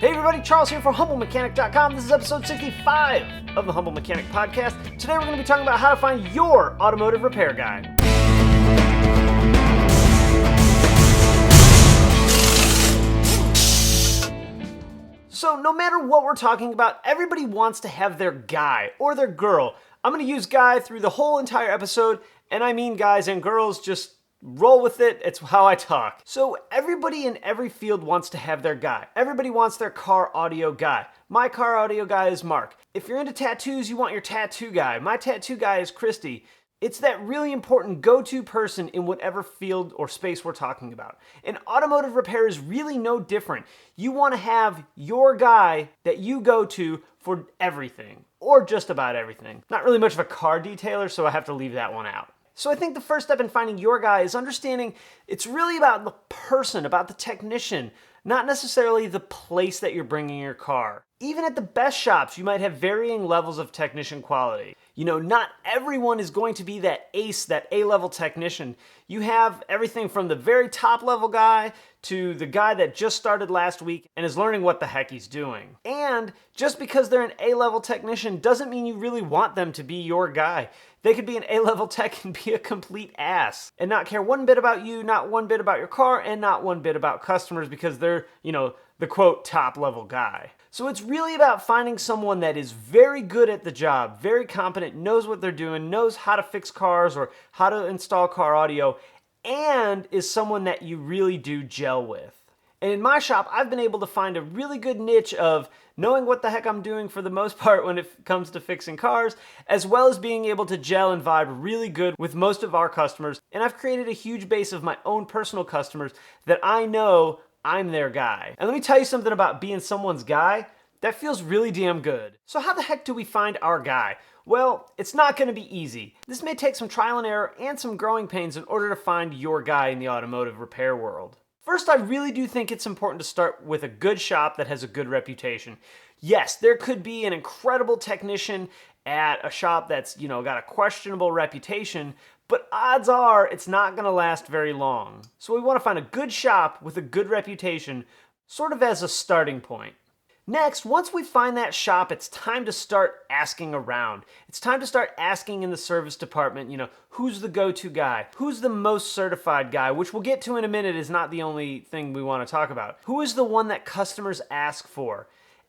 Hey everybody, Charles here for HumbleMechanic.com. This is episode 65 of the Humble Mechanic Podcast. Today we're going to be talking about how to find your automotive repair guy. So no matter what we're talking about, everybody wants to have their guy or their girl. I'm going to use guy through the whole entire episode, and I mean guys and girls, just roll with it. It's how I talk. So everybody in every field wants to have their guy. Everybody wants their car audio guy. My car audio guy is Mark. If you're into tattoos, you want your tattoo guy. My tattoo guy is Christy. It's that really important go-to person in whatever field or space we're talking about. And automotive repair is really no different. You want to have your guy that you go to for everything, or just about everything. Not really much of a car detailer, so I have to leave that one out. So I think the first step in finding your guy is understanding it's really about the person, about the technician, not necessarily the place that you're bringing your car. Even at the best shops, you might have varying levels of technician quality. You know, not everyone is going to be that ace, that A-level technician. You have everything from the very top level guy to the guy that just started last week and is learning what the heck he's doing. And just because they're an A-level technician doesn't mean you really want them to be your guy. They could be an A-level tech and be a complete ass and not care one bit about you, not one bit about your car, and not one bit about customers because they're, the quote top level guy. So it's really about finding someone that is very good at the job, very competent, knows what they're doing, knows how to fix cars or how to install car audio, and is someone that you really do gel with. And in my shop, I've been able to find a really good niche of knowing what the heck I'm doing for the most part when it comes to fixing cars, as well as being able to gel and vibe really good with most of our customers. And I've created a huge base of my own personal customers that I know I'm their guy. And let me tell you something about being someone's guy. That feels really damn good. So how the heck do we find our guy? Well, it's not going to be easy. This may take some trial and error and some growing pains in order to find your guy in the automotive repair world. First, I really do think it's important to start with a good shop that has a good reputation. Yes, there could be an incredible technician at a shop that's, got a questionable reputation, but odds are it's not going to last very long. So we want to find a good shop with a good reputation, sort of as a starting point. Next, once we find that shop, it's time to start asking around. It's time to start asking in the service department, who's the go-to guy? Who's the most certified guy? Which we'll get to in a minute is not the only thing we want to talk about. Who is the one that customers ask for?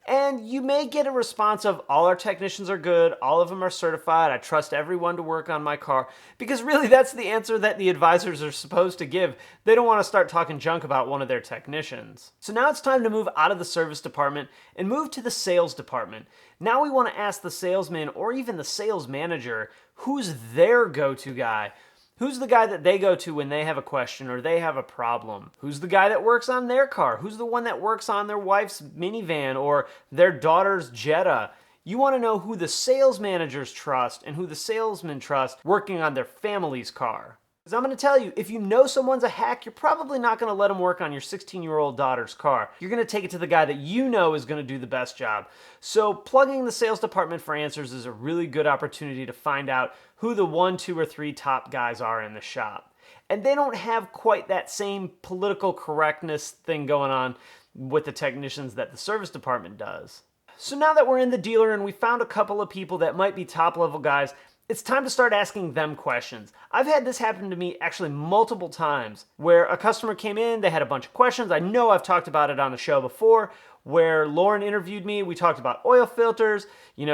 And you may get a response of, all our technicians are good, all of them are certified, I trust everyone to work on my car. Because really that's the answer that the advisors are supposed to give. They don't want to start talking junk about one of their technicians. So now it's time to move out of the service department and move to the sales department. Now we want to ask the salesman or even the sales manager, who's their go-to guy? Who's the guy that they go to when they have a question or they have a problem? Who's the guy that works on their car? Who's the one that works on their wife's minivan or their daughter's Jetta? You want to know who the sales managers trust and who the salesmen trust working on their family's car. Because I'm going to tell you, if you know someone's a hack, you're probably not going to let them work on your 16-year-old daughter's car. You're going to take it to the guy that you know is going to do the best job. So plugging the sales department for answers is a really good opportunity to find out who the 1, 2, or 3 top guys are in the shop. And they don't have quite that same political correctness thing going on with the technicians that the service department does. So now that we're in the dealer and we found a couple of people that might be top-level guys, it's time to start asking them questions. I've had this happen to me actually multiple times where a customer came in, they had a bunch of questions. I know I've talked about it on the show before where Lauren interviewed me. We talked about oil filters.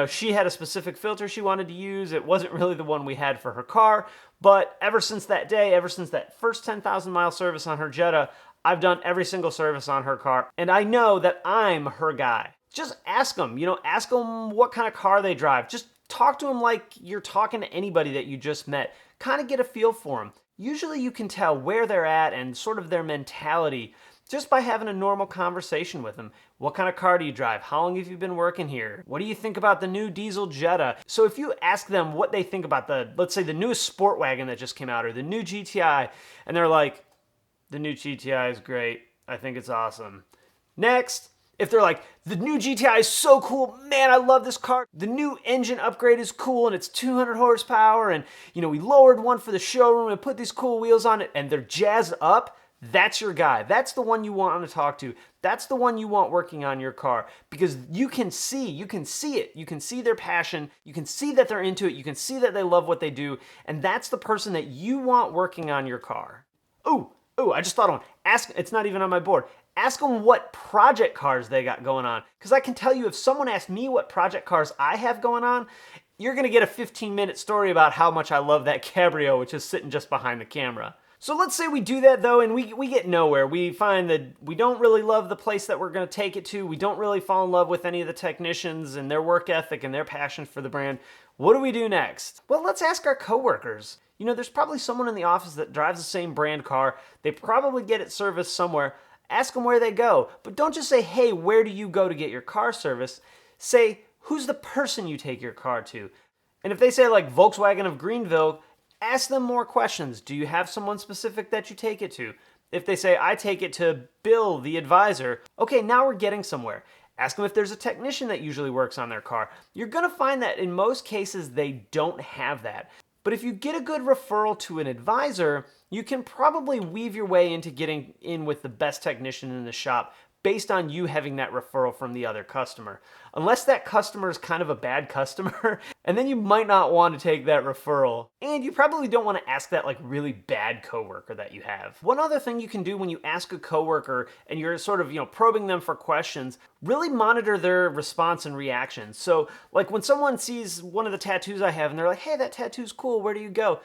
She had a specific filter she wanted to use. It wasn't really the one we had for her car. But ever since that day, ever since that first 10,000 mile service on her Jetta, I've done every single service on her car. And I know that I'm her guy. Just ask them, ask them what kind of car they drive. Just talk to them like you're talking to anybody that you just met. Kind of get a feel for them. Usually you can tell where they're at and sort of their mentality just by having a normal conversation with them. What kind of car do you drive? How long have you been working here? What do you think about the new diesel Jetta? So if you ask them what they think about let's say the newest sport wagon that just came out or the new GTI, and they're like, the new GTI is great. I think it's awesome. Next. If they're like, the new GTI is so cool, man, I love this car. The new engine upgrade is cool and it's 200 horsepower and, we lowered one for the showroom and put these cool wheels on it and they're jazzed up, That's your guy. That's the one you want to talk to. That's the one you want working on your car, because you can see it. You can see their passion. You can see that they're into it. You can see that they love what they do. And that's the person that you want working on your car. Ooh, I just thought of one. It's not even on my board. Ask them what project cars they got going on. Because I can tell you, if someone asked me what project cars I have going on, you're going to get a 15-minute story about how much I love that Cabrio, which is sitting just behind the camera. So let's say we do that though, and we get nowhere. We find that we don't really love the place that we're going to take it to. We don't really fall in love with any of the technicians and their work ethic and their passion for the brand. What do we do next? Well, let's ask our coworkers. You know, there's probably someone in the office that drives the same brand car. They probably get it serviced somewhere. Ask them where they go. But don't just say, hey, where do you go to get your car serviced? Say, who's the person you take your car to? And if they say like Volkswagen of Greenville, ask them more questions. Do you have someone specific that you take it to? If they say, I take it to Bill, the advisor, okay, now we're getting somewhere. Ask them if there's a technician that usually works on their car. You're going to find that in most cases, they don't have that. But if you get a good referral to an advisor, you can probably weave your way into getting in with the best technician in the shop based on you having that referral from the other customer. Unless that customer is kind of a bad customer, and then you might not want to take that referral. And you probably don't want to ask that like really bad coworker that you have. One other thing you can do when you ask a coworker and you're sort of, probing them for questions, really monitor their response and reaction. So like when someone sees one of the tattoos I have and they're like, hey, that tattoo's cool, where do you go?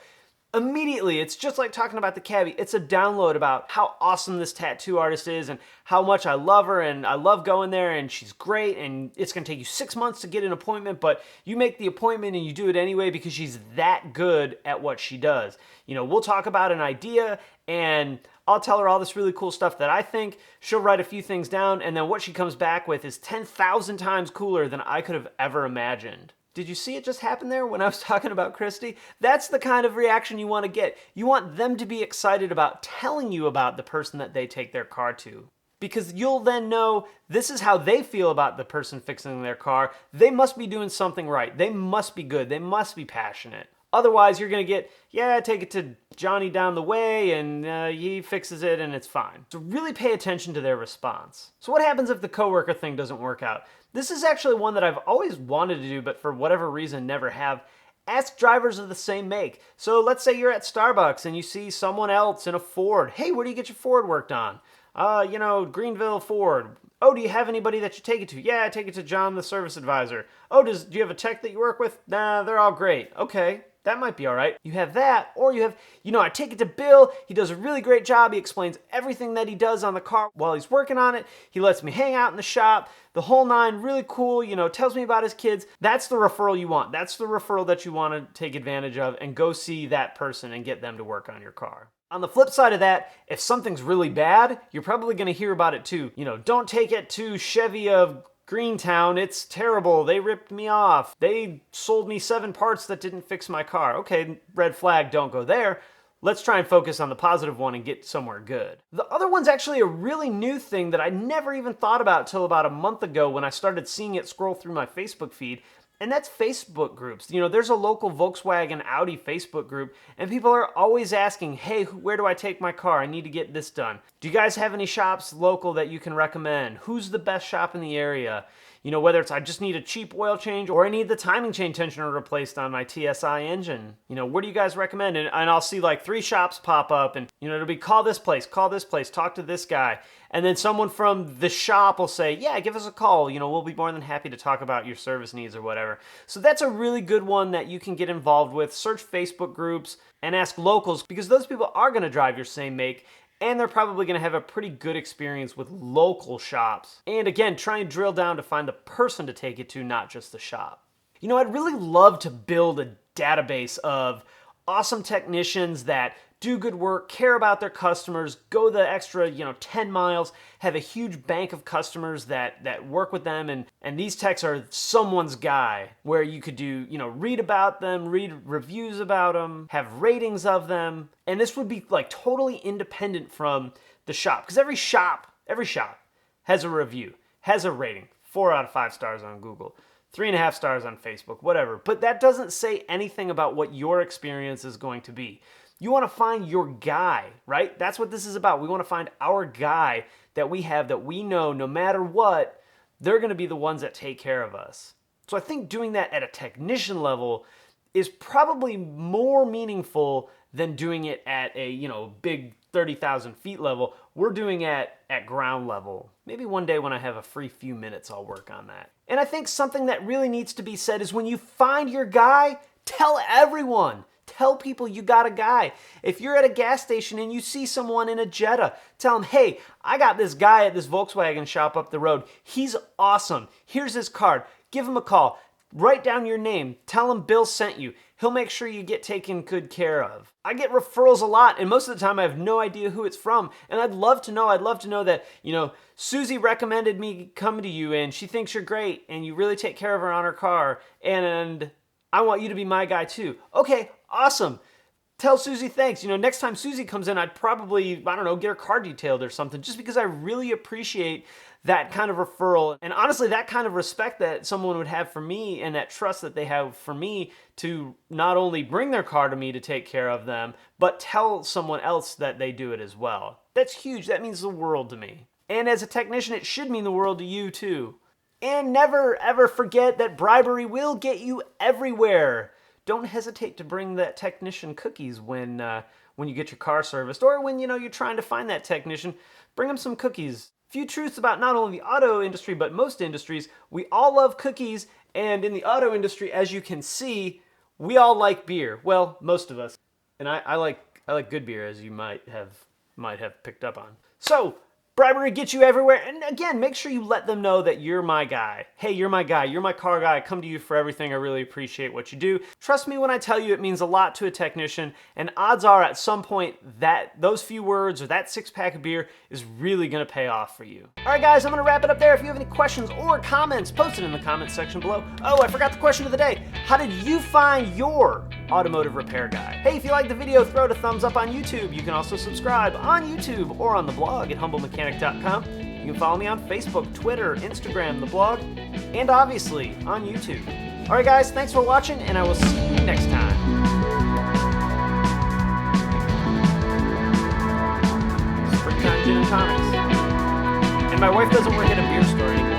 Immediately, it's just like talking about the cabbie. It's a download about how awesome this tattoo artist is and how much I love her and I love going there and she's great and it's going to take you 6 months to get an appointment, but you make the appointment and you do it anyway because she's that good at what she does. We'll talk about an idea and I'll tell her all this really cool stuff that I think. She'll write a few things down and then what she comes back with is 10,000 times cooler than I could have ever imagined. Did you see it just happen there when I was talking about Christy? That's the kind of reaction you want to get. You want them to be excited about telling you about the person that they take their car to. Because you'll then know this is how they feel about the person fixing their car. They must be doing something right. They must be good. They must be passionate. Otherwise, you're going to get, take it to Johnny down the way and he fixes it and it's fine. So really pay attention to their response. So what happens if the coworker thing doesn't work out? This is actually one that I've always wanted to do, but for whatever reason never have. Ask drivers of the same make. So let's say you're at Starbucks and you see someone else in a Ford. Hey, where do you get your Ford worked on? Greenville Ford. Oh, do you have anybody that you take it to? Yeah, I take it to John, the service advisor. Oh, do you have a tech that you work with? Nah, they're all great. Okay, that might be all right. You have that, or you have, I take it to Bill. He does a really great job. He explains everything that he does on the car while he's working on it. He lets me hang out in the shop. The whole nine, really cool, tells me about his kids. That's the referral you want. That's the referral that you want to take advantage of and go see that person and get them to work on your car. On the flip side of that, if something's really bad, you're probably going to hear about it too. Don't take it to Chevy of Greentown. It's terrible. They ripped me off. They sold me 7 parts that didn't fix my car. Okay, red flag, don't go there. Let's try and focus on the positive one and get somewhere good. The other one's actually a really new thing that I never even thought about till about a month ago when I started seeing it scroll through my Facebook feed. And that's Facebook groups. There's a local Volkswagen Audi Facebook group, and people are always asking, hey, where do I take my car? I need to get this done. Do you guys have any shops local that you can recommend? Who's the best shop in the area? Whether it's I just need a cheap oil change or I need the timing chain tensioner replaced on my TSI engine. Where do you guys recommend? And I'll see like 3 shops pop up and, it'll be call this place, talk to this guy. And then someone from the shop will say, yeah, give us a call. We'll be more than happy to talk about your service needs or whatever. So that's a really good one that you can get involved with. Search Facebook groups and ask locals because those people are going to drive your same make. And they're probably going to have a pretty good experience with local shops. And again, try and drill down to find the person to take it to, not just the shop. I'd really love to build a database of awesome technicians that do good work, care about their customers, go the extra, 10 miles, have a huge bank of customers that work with them, and these techs are someone's guy, where you could do, read about them, read reviews about them, have ratings of them, and this would be like totally independent from the shop, because every shop has a review, has a rating, 4 out of 5 stars on Google, 3.5 stars on Facebook, whatever, but that doesn't say anything about what your experience is going to be. You want to find your guy, right? That's what this is about. We want to find our guy that we have, that we know no matter what, they're going to be the ones that take care of us. So I think doing that at a technician level is probably more meaningful than doing it at a, big 30,000 feet level. We're doing it at ground level. Maybe one day when I have a free few minutes, I'll work on that. And I think something that really needs to be said is when you find your guy, tell everyone. Tell people you got a guy. If you're at a gas station and you see someone in a Jetta, tell them, hey, I got this guy at this Volkswagen shop up the road. He's awesome. Here's his card. Give him a call. Write down your name. Tell him Bill sent you. He'll make sure you get taken good care of. I get referrals a lot, and most of the time I have no idea who it's from. And I'd love to know that, Susie recommended me come to you and she thinks you're great and you really take care of her on her car. And I want you to be my guy too. Okay, awesome. Tell Susie thanks. Next time Susie comes in, I'd probably, get her car detailed or something, just because I really appreciate that kind of referral. And honestly, that kind of respect that someone would have for me and that trust that they have for me to not only bring their car to me to take care of them, but tell someone else that they do it as well. That's huge. That means the world to me. And as a technician, it should mean the world to you too. And never, ever forget that bribery will get you everywhere. Don't hesitate to bring that technician cookies when you get your car serviced, or when you're trying to find that technician. Bring them some cookies. Few truths about not only the auto industry but most industries. We all love cookies, and in the auto industry, as you can see, we all like beer. Well, most of us, and I like good beer, as you might have picked up on. So, bribery gets you everywhere, and again, make sure you let them know that you're my guy. Hey, you're my guy, you're my car guy, I come to you for everything, I really appreciate what you do. Trust me when I tell you it means a lot to a technician, and odds are at some point that those few words or that 6-pack of beer is really gonna pay off for you. Alright guys, I'm gonna wrap it up there. If you have any questions or comments, post it in the comments section below. Oh, I forgot the question of the day. How did you find your automotive repair guy? Hey, if you liked the video, throw it a thumbs up on YouTube. You can also subscribe on YouTube or on the blog at humblemechanic.com. You can follow me on Facebook, Twitter, Instagram, the blog, and obviously on YouTube. Alright guys, thanks for watching, and I will see you next time. Springtime Gin and Tonics. And my wife doesn't work at a beer store anymore.